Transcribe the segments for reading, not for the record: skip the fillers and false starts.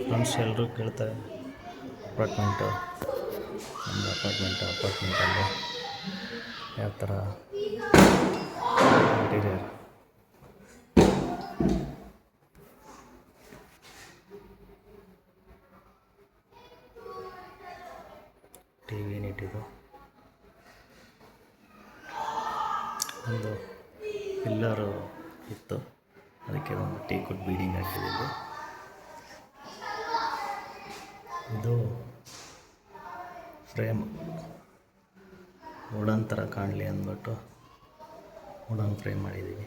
Friends ಎಲ್ಲರೂ ಕೇಳ್ತಾರೆ apartment ನಮ್ಮದು ಅಪಾರ್ಟ್ಮೆಂಟಲ್ಲಿ ಯಾವ ಥರ ಇಂಟೀರಿಯರ್ ಟಿ ವಿ ಯೂನಿಟಿದು ಒಂದು ಪಿಲ್ಲರು ಇತ್ತು, ಅದಕ್ಕೆ ಒಂದು ಟೀ ಕುಡ್ ಬೀಡಿಂಗ್ ಹಾಕಿದ್ದೀವಿ. ಇದು ಫ್ರೇಮ್ ವುಡನ್ ಥರ ಕಾಣಲಿ ಅಂದ್ಬಿಟ್ಟು ವುಡನ್ ಫ್ರೇಮ್ ಮಾಡಿದ್ದೀವಿ.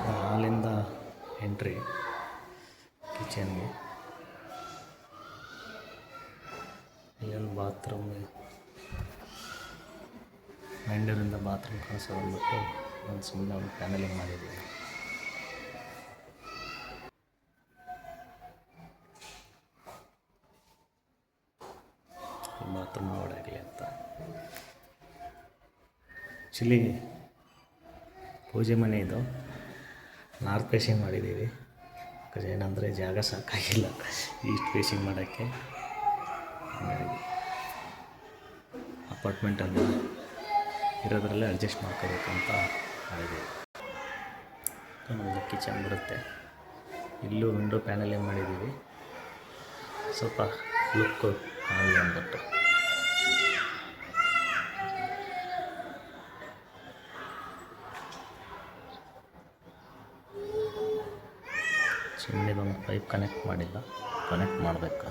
ಹಾಲಿಂದ ಎಂಟ್ರಿ ಕಿಚನ್ಗೆ, ಇಲ್ಲೊಂದು ಬಾತ್ರೂಮ್, ಮೈಂಡರಿಂದ ಬಾತ್ರೂಮ್ ಕಾಣಿಸೋ ಅಂದ್ಬಿಟ್ಟು ಒಂದು ಸುಮ್ಮನೆ ಒಂದು ಪ್ಯಾನಲಿಂಗ್ ಮಾಡಿದ್ದೀವಿ. ಬಾತ್ರೂಮ್ ಒಳಗಲಿ ಅಂತ ಆ್ಯಕ್ಚುಲಿ ಪೂಜೆ ಮನೆ ಇದು ನಾರ್ತ್ ಫೇಸಿಂಗ್ ಮಾಡಿದ್ದೀವಿ. ಏನಂದರೆ ಜಾಗ ಸಾಕಾಗಿಲ್ಲ ಈಸ್ಟ್ ಫೇಸಿಂಗ್ ಮಾಡೋಕ್ಕೆ. ಅಪಾರ್ಟ್ಮೆಂಟಲ್ಲಿ ಇರೋದ್ರಲ್ಲೇ ಅಡ್ಜಸ್ಟ್ ಮಾಡ್ಕೋಬೇಕು ಅಂತ ಮಾಡಿದ್ದೀವಿ. ನಮ್ಮದು ಕಿಚನ್ ಬರುತ್ತೆ, ಇಲ್ಲೂ ವಿಂಡೋ ಪ್ಯಾನಲಿಂಗ್ ಮಾಡಿದ್ದೀವಿ, ಸ್ವಲ್ಪ ಲುಕ್ ಆಗಲಿ ಅಂದ್ಬಿಟ್ಟು. ಚಿಮ್ನಿದೊಂದು ಪೈಪ್ ಕನೆಕ್ಟ್ ಮಾಡಿಲ್ಲ, ಕನೆಕ್ಟ್ ಮಾಡಬೇಕು.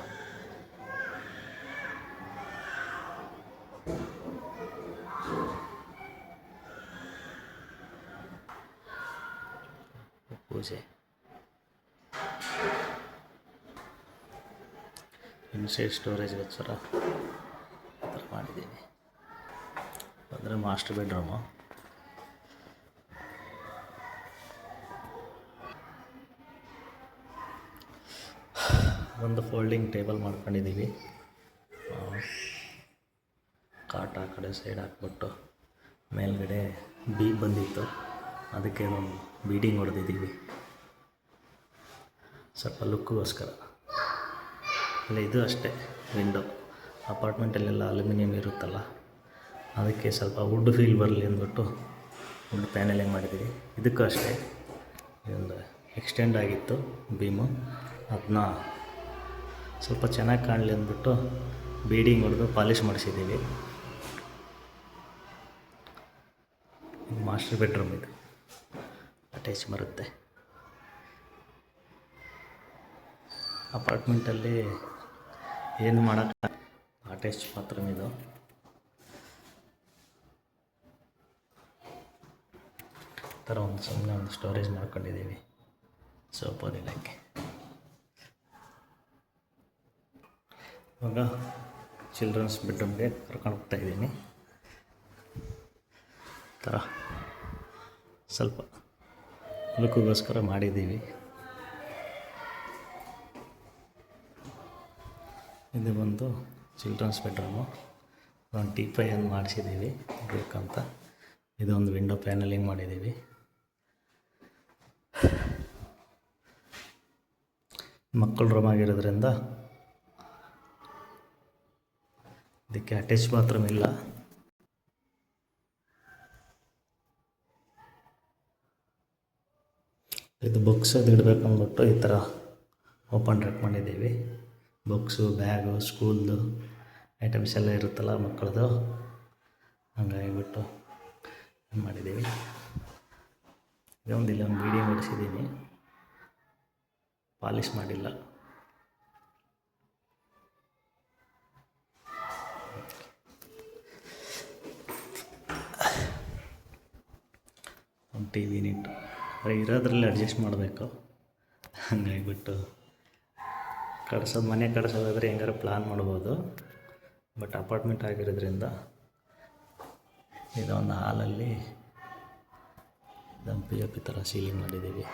ಪೂಜೆ ಇನ್ಸೈಡ್ ಸ್ಟೋರೇಜ್ಗೋಸ್ಕರ ಆ ಥರ ಮಾಡಿದ್ದೀನಿ. ಅಂದರೆ ಮಾಸ್ಟರ್ ಬೆಡ್ರೂಮು, ಒಂದು ಫೋಲ್ಡಿಂಗ್ ಟೇಬಲ್ ಮಾಡ್ಕೊಂಡಿದ್ದೀವಿ. ಕಾಟ್ ಆ ಕಡೆ ಸೈಡ್ ಹಾಕ್ಬಿಟ್ಟು ಮೇಲ್ಗಡೆ ಬೀಗ್ ಬಂದಿತ್ತು, ಅದಕ್ಕೆ ಒಂದು ಬೀಡಿಂಗ್ ಹೊಡೆದಿದ್ದೀವಿ ಸ್ವಲ್ಪ ಲುಕ್ಗೋಸ್ಕರ. ಇಲ್ಲ ಇದು ಅಷ್ಟೇ ವಿಂಡೋ, ಅಪಾರ್ಟ್ಮೆಂಟಲ್ಲೆಲ್ಲ ಅಲ್ಯೂಮಿನಿಯಂ ಇರುತ್ತಲ್ಲ, ಅದಕ್ಕೆ ಸ್ವಲ್ಪ ವುಡ್ ಫೀಲ್ ಬರಲಿ ಅಂದ್ಬಿಟ್ಟು ವುಡ್ ಪ್ಯಾನಲಿಂಗ್ ಮಾಡಿದ್ದೀವಿ. ಇದಕ್ಕೂ ಅಷ್ಟೇ ಇದೊಂದು ಎಕ್ಸ್ಟೆಂಡ್ ಆಗಿತ್ತು ಬೀಮು, ಅದನ್ನ ಸ್ವಲ್ಪ ಚೆನ್ನಾಗಿ ಕಾಣಲಿ ಅಂದ್ಬಿಟ್ಟು ಬೀಡಿಂಗ್ ಹೊಡೆದು ಪಾಲಿಷ್ ಮಾಡಿಸಿದ್ದೀವಿ. ಮಾಸ್ಟರ್ ಬೆಡ್ರೂಮ್ ಇದು ಅಟ್ಯಾಚ್ ಬರುತ್ತೆ. ಅಪಾರ್ಟ್ಮೆಂಟಲ್ಲಿ ಏನು ಮಾಡೋಕ್ಕೆ ಅಟ್ಯಾಚ್ ಬಾತ್ರೂಮ್ ಇದು. ಈ ಥರ ಒಂದು ಸುಮ್ಮನೆ ಒಂದು ಸ್ಟೋರೇಜ್ ಮಾಡ್ಕೊಂಡಿದ್ದೀವಿ ಸೋಪ್ ಇಡೋಕ್ಕೆ. ಇವಾಗ ಚಿಲ್ಡ್ರನ್ಸ್ ಬೆಡ್ರೂಮ್ಗೆ ಕರ್ಕೊಂಡು ಹೋಗ್ತಾ ಇದ್ದೀನಿ. ಈ ಥರ ಸ್ವಲ್ಪ ಲುಕ್ಗೋಸ್ಕರ ಮಾಡಿದ್ದೀವಿ. ಇದು ಬಂದು ಚಿಲ್ಡ್ರನ್ಸ್ ಬೆಡ್ರೂಮು, ಒಂದು ಟೀಪಾಯನ್ನು ಮಾಡಿಸಿದ್ದೀವಿ ಬೇಕಂತ. ಇದೊಂದು ವಿಂಡೋ ಪ್ಯಾನಲಿಂಗ್ ಮಾಡಿದ್ದೀವಿ. ಮಕ್ಕಳ ರೂಮ್ ಆಗಿರೋದ್ರಿಂದ ಇದಕ್ಕೆ ಅಟ್ಯಾಚ್ ಬಾತ್ರೂಮ್ ಇಲ್ಲ. ಇದು ಬುಕ್ಸ್ ಅದು ಇಡಬೇಕು ಅಂದ್ಬಿಟ್ಟು ಈ ಥರ ಓಪನ್ ರ್ಯಾಕ್ ಮಾಡಿದ್ದೀವಿ. ಬುಕ್ಸು, ಬ್ಯಾಗು, ಸ್ಕೂಲ್ದು ಐಟಮ್ಸ್ ಎಲ್ಲ ಇರುತ್ತಲ್ಲ ಮಕ್ಕಳದು, ಹಂಗಾಗಿಬಿಟ್ಟು ಮಾಡಿದ್ದೀವಿ. ಇದೊಂದು ಇಲ್ಲೊಂದು ಬೀಡಿಂಗ್ ಹೊಡಿಸಿದ್ದೀನಿ, ಪಾಲಿಷ್ ಮಾಡಿಲ್ಲ. ಒಂದು ಟಿ ವಿ ಯೂನಿಟ್ ಇರೋದ್ರಲ್ಲಿ ಅಡ್ಜಸ್ಟ್ ಮಾಡಬೇಕು, ಹಂಗಾಗಿಬಿಟ್ಟು ಮನೆ ಕಟ್ಸೋದಾದರೆ ಹೆಂಗಾರು ಪ್ಲ್ಯಾನ್ ಮಾಡ್ಬೋದು. ಬಟ್ ಅಪಾರ್ಟ್ಮೆಂಟ್ ಆಗಿರೋದ್ರಿಂದ ಇದೊಂದು ಹಾಲಲ್ಲಿ ಇದೊಂದು POP ಥರ ಸೀಲಿಂಗ್ ಮಾಡಿದ್ದೀವಿ.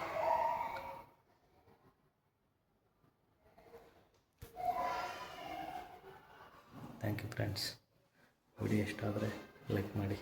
Thank you friends. ವಿಡಿಯೋ ಇಷ್ಟ ಆದರೆ ಲೈಕ್ ಮಾಡಿ.